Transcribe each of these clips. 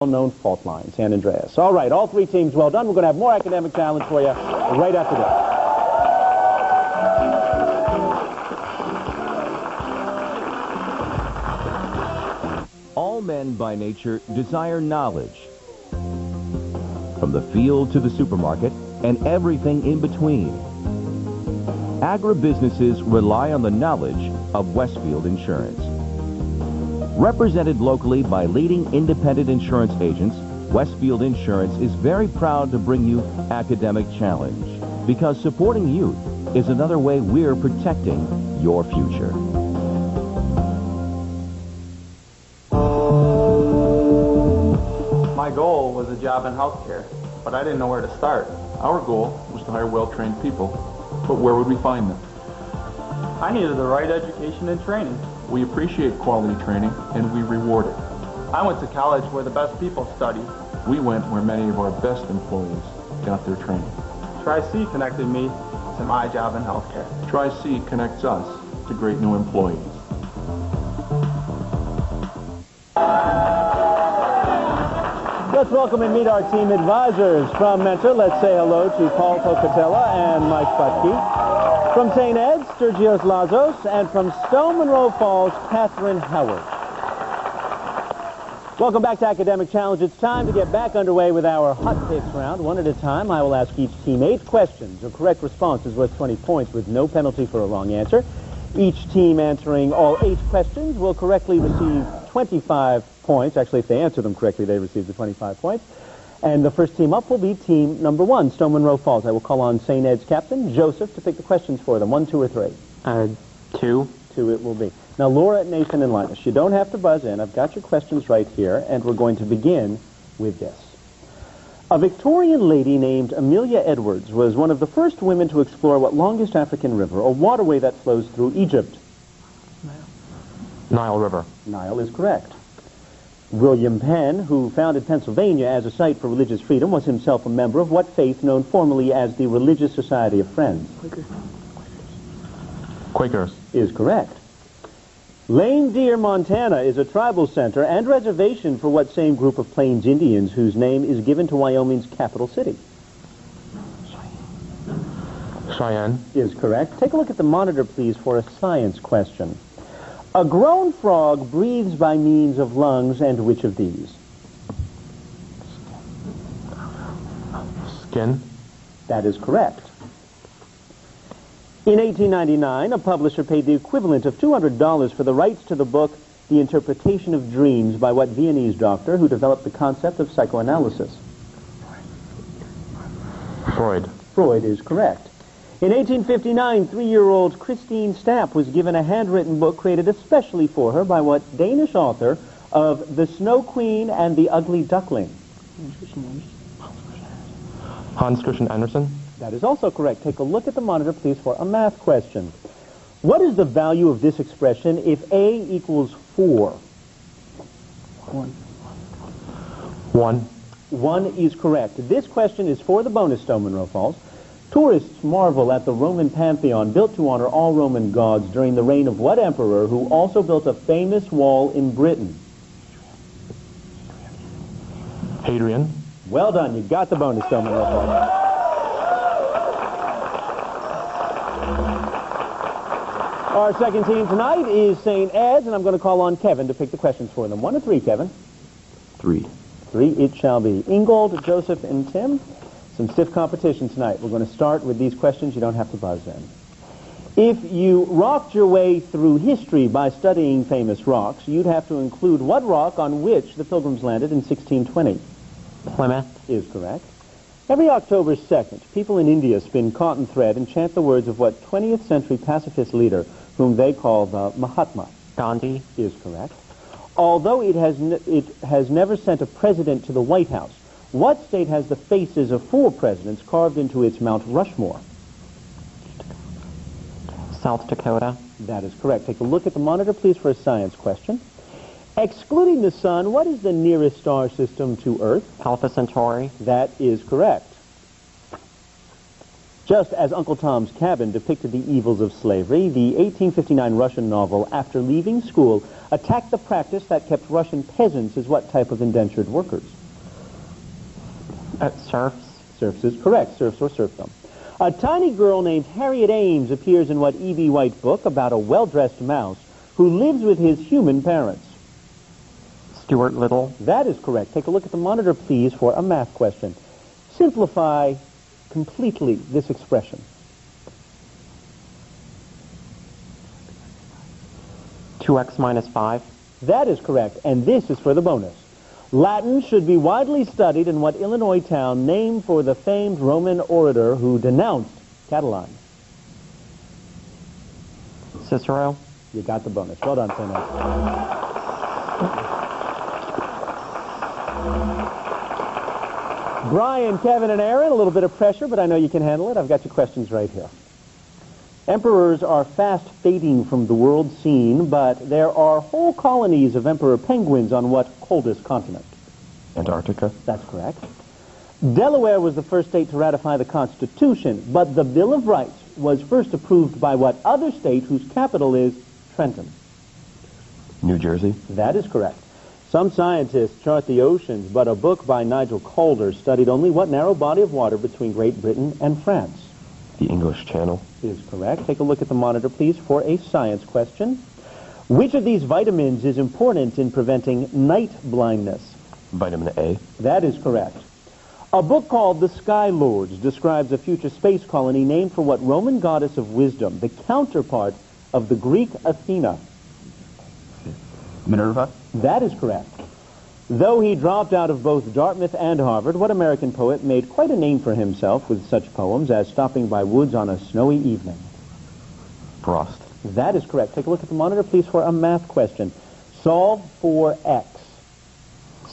well-known fault line, San Andreas. All right, all three teams well done. We're going to have more academic challenge for you right after this. All men by nature desire knowledge. From the field to the supermarket and everything in between. Agribusinesses rely on the knowledge of Westfield Insurance. Represented locally by leading independent insurance agents, Westfield Insurance is very proud to bring you Academic Challenge, because supporting youth is another way we're protecting your future. My goal was a job in healthcare, but I didn't know where to start. Our goal was to hire well-trained people, but where would we find them? I needed the right education and training. We appreciate quality training, and we reward it. I went to college where the best people study. We went where many of our best employees got their training. Tri-C connected me to my job in healthcare. Tri-C connects us to great new employees. Let's welcome and meet our team advisors. From Mentor, let's say hello to Paul Pocatella and Mike Butke. From St. Ed's, Sergios Lazos, and from Stow-Munroe Falls, Catherine Howard. Welcome back to Academic Challenge. It's time to get back underway with our hot picks round. One at a time, I will ask each team 8 questions. A correct response is worth 20 points with no penalty for a wrong answer. Each team answering all 8 questions will correctly receive 25 points. Actually, if they answer them correctly, they receive the 25 points. And the first team up will be team number 1, Stow-Munroe Falls. I will call on St. Ed's captain, Joseph, to pick the questions for them. 1, 2, or 3? 2. 2 it will be. Now, Laura, Nathan, and Linus, you don't have to buzz in. I've got your questions right here, and we're going to begin with this. A Victorian lady named Amelia Edwards was one of the first women to explore what longest African river, a waterway that flows through Egypt? Nile River. Nile is correct. William Penn, who founded Pennsylvania as a site for religious freedom, was himself a member of what faith known formally as the Religious Society of Friends? Quakers. Is correct. Lame Deer, Montana is a tribal center and reservation for what same group of Plains Indians whose name is given to Wyoming's capital city? Cheyenne. Is correct. Take a look at the monitor, please, for a science question. A grown frog breathes by means of lungs, and which of these? Skin. That is correct. In 1899, a publisher paid the equivalent of $200 for the rights to the book The Interpretation of Dreams by what Viennese doctor who developed the concept of psychoanalysis? Freud. Freud is correct. In 1859, 3-year-old Christine Stapp was given a handwritten book created especially for her by what Danish author of The Snow Queen and the Ugly Duckling? Hans Christian Andersen. That is also correct. Take a look at the monitor, please, for a math question. What is the value of this expression if A equals 4? 1. 1 is correct. This question is for the bonus, Stow-Munroe Falls. Tourists marvel at the Roman Pantheon built to honor all Roman gods during the reign of what emperor who also built a famous wall in Britain? Hadrian. Well done. You got the bonus, Stow-Munroe Falls. Our second team tonight is St. Ed's, and I'm going to call on Kevin to pick the questions for them. 1 or 3, Kevin? 3. 3 it shall be. Ingold, Joseph, and Tim. Some stiff competition tonight. We're going to start with these questions. You don't have to buzz in. If you rocked your way through history by studying famous rocks, you'd have to include what rock on which the Pilgrims landed in 1620? Plymouth. Is correct. Every October 2nd, people in India spin cotton thread and chant the words of what 20th century pacifist leader whom they call the Mahatma? Gandhi. Is correct. Although it has never sent a president to the White House, what state has the faces of 4 presidents carved into its Mount Rushmore? South Dakota. That is correct. Take a look at the monitor, please, for a science question. Excluding the sun, what is the nearest star system to Earth? Alpha Centauri. That is correct. Just as Uncle Tom's Cabin depicted the evils of slavery, the 1859 Russian novel, After Leaving School, attacked the practice that kept Russian peasants as what type of indentured workers? Serfs. Serfs is correct, serfs or serfdom. A tiny girl named Harriet Ames appears in what E.B. White book about a well-dressed mouse who lives with his human parents? Stuart Little. That is correct. Take a look at the monitor, please, for a math question. Simplify completely this expression. 2x minus 5. That is correct, and this is for the bonus. Latin should be widely studied in what Illinois town named for the famed Roman orator who denounced Catalan? Cicero. You got the bonus. Well done, St. Ed. Brian, Kevin, and Aaron, a little bit of pressure, but I know you can handle it. I've got your questions right here. Emperors are fast fading from the world scene, but there are whole colonies of emperor penguins on what coldest continent? Antarctica. That's correct. Delaware was the first state to ratify the Constitution, but the Bill of Rights was first approved by what other state whose capital is Trenton? New Jersey. That is correct. Some scientists chart the oceans, but a book by Nigel Calder studied only what narrow body of water between Great Britain and France? The English Channel. Is correct. Take a look at the monitor, please, for a science question. Which of these vitamins is important in preventing night blindness? Vitamin A. That is correct. A book called The Sky Lords describes a future space colony named for what Roman goddess of wisdom, the counterpart of the Greek Athena? Minerva. That is correct. Though he dropped out of both Dartmouth and Harvard, what American poet made quite a name for himself with such poems as Stopping by Woods on a Snowy Evening? Frost. That is correct. Take a look at the monitor, please, for a math question. Solve for x.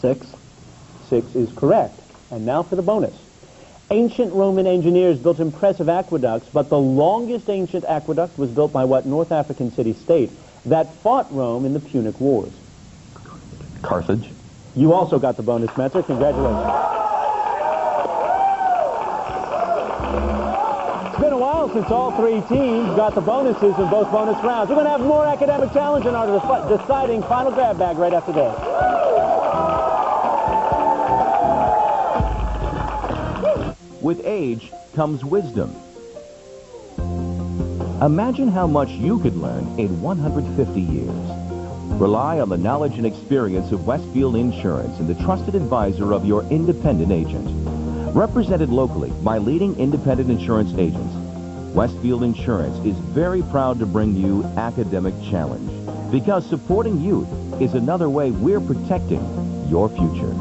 6. 6 is correct. And now for the bonus. Ancient Roman engineers built impressive aqueducts, but the longest ancient aqueduct was built by what North African city-state that fought Rome in the Punic Wars? Carthage. You also got the bonus, Metzer. Congratulations. It's been a while since all three teams got the bonuses in both bonus rounds. We're going to have more academic challenge in our deciding final grab bag right after this. With age comes wisdom. Imagine how much you could learn in 150 years. Rely on the knowledge and experience of Westfield Insurance and the trusted advisor of your independent agent. Represented locally by leading independent insurance agents, Westfield Insurance is very proud to bring you Academic Challenge, because supporting youth is another way we're protecting your future.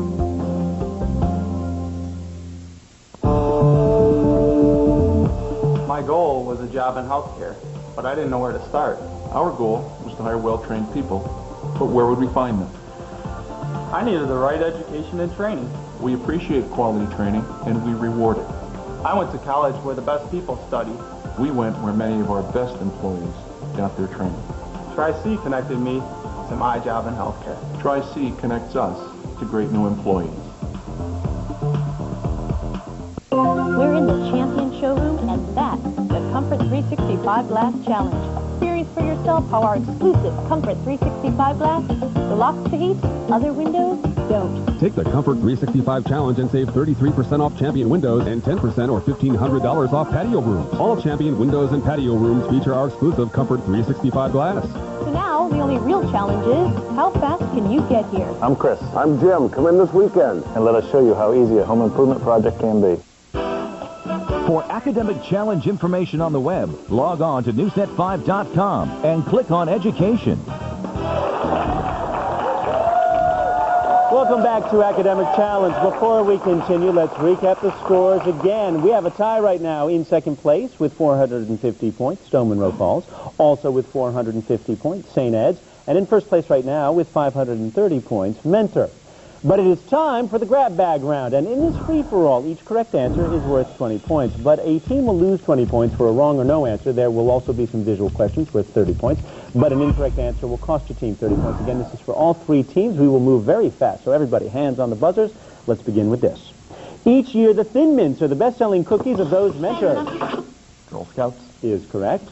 My goal was a job in healthcare, but I didn't know where to start. Our goal was to hire well-trained people, but where would we find them? I needed the right education and training. We appreciate quality training, and we reward it. I went to college where the best people study. We went where many of our best employees got their training. Tri-C connected me to my job in healthcare. Tri-C connects us to great new employees. We're in the Champion Showroom, and that's the Comfort 365 Glass Challenge. Experience for yourself how our exclusive Comfort 365 glass locks the heat, other windows don't. Take the Comfort 365 Challenge and save 33% off Champion windows and 10% or $1,500 off patio rooms. All Champion windows and patio rooms feature our exclusive Comfort 365 glass. So now, the only real challenge is, how fast can you get here? I'm Chris. I'm Jim. Come in this weekend and let us show you how easy a home improvement project can be. For Academic Challenge information on the web, log on to newsnet5.com and click on Education. Welcome back to Academic Challenge. Before we continue, let's recap the scores again. We have a tie right now in second place with 450 points, Stow-Munroe Falls. Also with 450 points, St. Ed's. And in first place right now with 530 points, Mentor. But it is time for the grab bag round, and in this free-for-all, each correct answer is worth 20 points, but a team will lose 20 points for a wrong or no answer. There will also be some visual questions worth 30 points, but an incorrect answer will cost your team 30 points. Again, this is for all three teams. We will move very fast, so everybody, hands on the buzzers. Let's begin with this. Each year, the Thin Mints are the best-selling cookies of those Mentor. Girl Scouts. Is correct.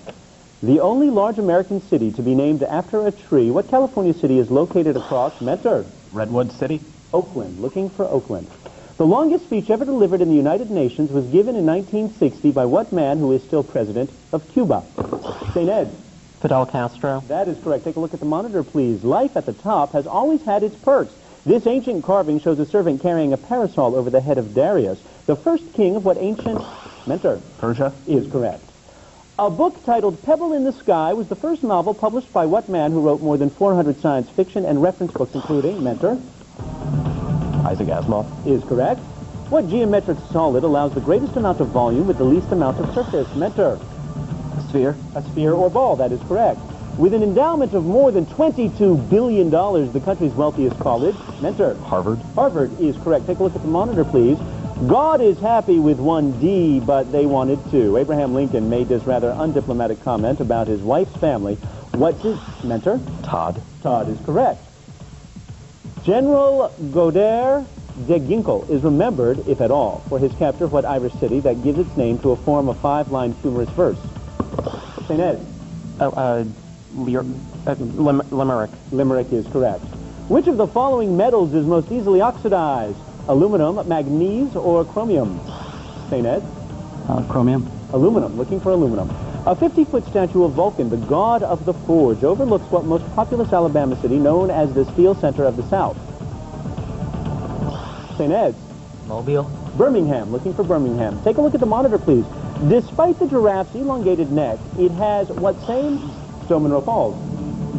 The only large American city to be named after a tree. What California city is located across Mentor? Redwood City. Oakland. Looking for Oakland. The longest speech ever delivered in the United Nations was given in 1960 by what man who is still president of Cuba? St. Ed. Fidel Castro. That is correct. Take a look at the monitor, please. Life at the top has always had its perks. This ancient carving shows a servant carrying a parasol over the head of Darius, the first king of what ancient Mentor? Persia. Is correct. A book titled Pebble in the Sky was the first novel published by what man who wrote more than 400 science fiction and reference books, including Mentor? Isaac Asimov. Is correct. What geometric solid allows the greatest amount of volume with the least amount of surface? Mentor? Sphere. A sphere or ball. That is correct. With an endowment of more than $22 billion, the country's wealthiest college? Mentor? Harvard. Harvard is correct. Take a look at the monitor, please. God is happy with one D, but they wanted two. Abraham Lincoln made this rather undiplomatic comment about his wife's family. What's his Mentor? Todd. Todd is correct. General Godard de Ginkle is remembered, if at all, for his capture of what Irish city that gives its name to a form of five-line humorous verse? St. Ed. Limerick. Limerick is correct. Which of the following metals is most easily oxidized? Aluminum, manganese, or chromium? St. Ed? Chromium. Aluminum. Looking for aluminum. A 50-foot statue of Vulcan, the god of the forge, overlooks what most populous Alabama city known as the steel center of the South? St. Ed's. Mobile. Birmingham. Looking for Birmingham. Take a look at the monitor, please. Despite the giraffe's elongated neck, it has what same? Stow-Munroe Falls.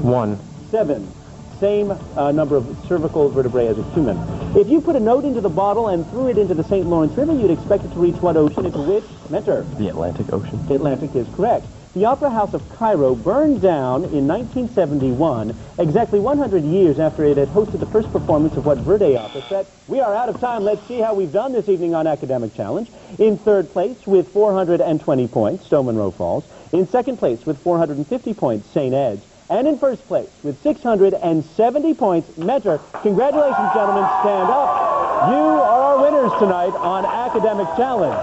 1. 7. Same number of cervical vertebrae as a human. If you put a note into the bottle and threw it into the St. Lawrence River, you'd expect it to reach what ocean? Into which? Mentor? The Atlantic Ocean. The Atlantic is correct. The Opera House of Cairo burned down in 1971, exactly 100 years after it had hosted the first performance of what Verdi opera set. We are out of time. Let's see how we've done this evening on Academic Challenge. In third place with 420 points, Stow-Munroe Falls. In second place with 450 points, St. Ed's. And in first place with 670 points, Mentor. Congratulations, gentlemen. Stand up. You are our winners tonight on Academic Challenge.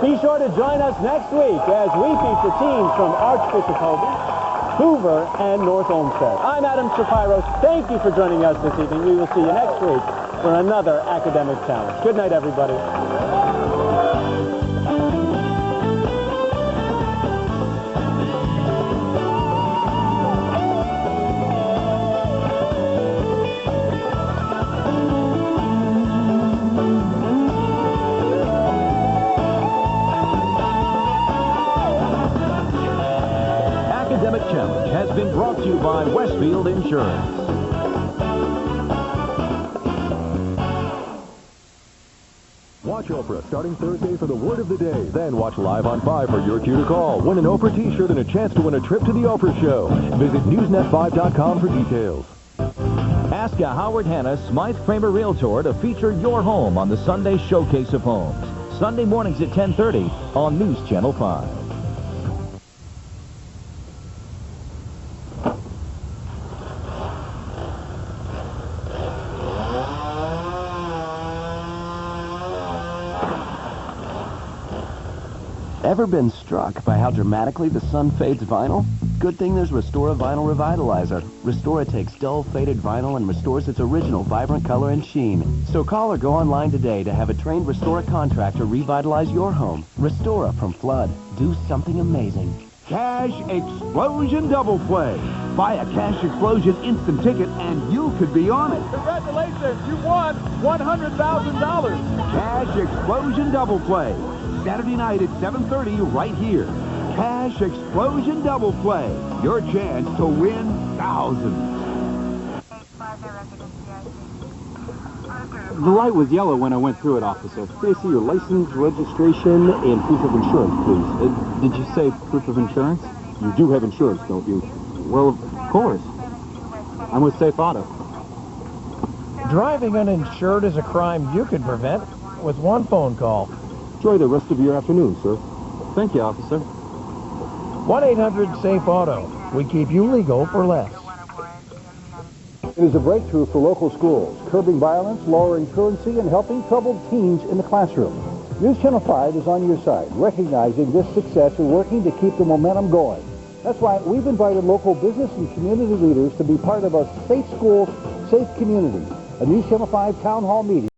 Be sure to join us next week as we feature teams from Archbishop Hogan, Hoover, and North Olmsted. I'm Adam Shapiro. Thank you for joining us this evening. We will see you next week for another Academic Challenge. Good night, everybody. Challenge has been brought to you by Westfield Insurance. Watch Oprah starting Thursday for the word of the day. Then watch Live on 5 for your cue to call. Win an Oprah t-shirt and a chance to win a trip to the Oprah Show. Visit newsnet5.com for details. Ask a Howard Hanna Smythe Kramer Realtor to feature your home on the Sunday Showcase of Homes. Sunday mornings at 10:30 on News Channel 5. Ever been struck by how dramatically the sun fades vinyl? Good thing there's Restora Vinyl Revitalizer. Restora takes dull, faded vinyl and restores its original vibrant color and sheen. So call or go online today to have a trained Restora contractor revitalize your home. Restora from Flood. Do something amazing. Cash Explosion Double Play. Buy a Cash Explosion instant ticket and you could be on it. Congratulations, you won $100,000. Cash Explosion Double Play. Saturday night at 7:30 right here. Cash Explosion Double Play. Your chance to win thousands. The light was yellow when I went through it, officer. May I see your license, registration, and proof of insurance, please? Did you say proof of insurance? You do have insurance, don't you? Well, of course. I'm with Safe Auto. Driving uninsured is a crime you could prevent with one phone call. Enjoy the rest of your afternoon, sir. Thank you, officer. 1-800-SAFE-AUTO. We keep you legal for less. It is a breakthrough for local schools, curbing violence, lowering truancy, and helping troubled teens in the classroom. News Channel 5 is on your side, recognizing this success and working to keep the momentum going. That's why we've invited local business and community leaders to be part of a Safe Schools, Safe Community, a News Channel 5 town hall meeting.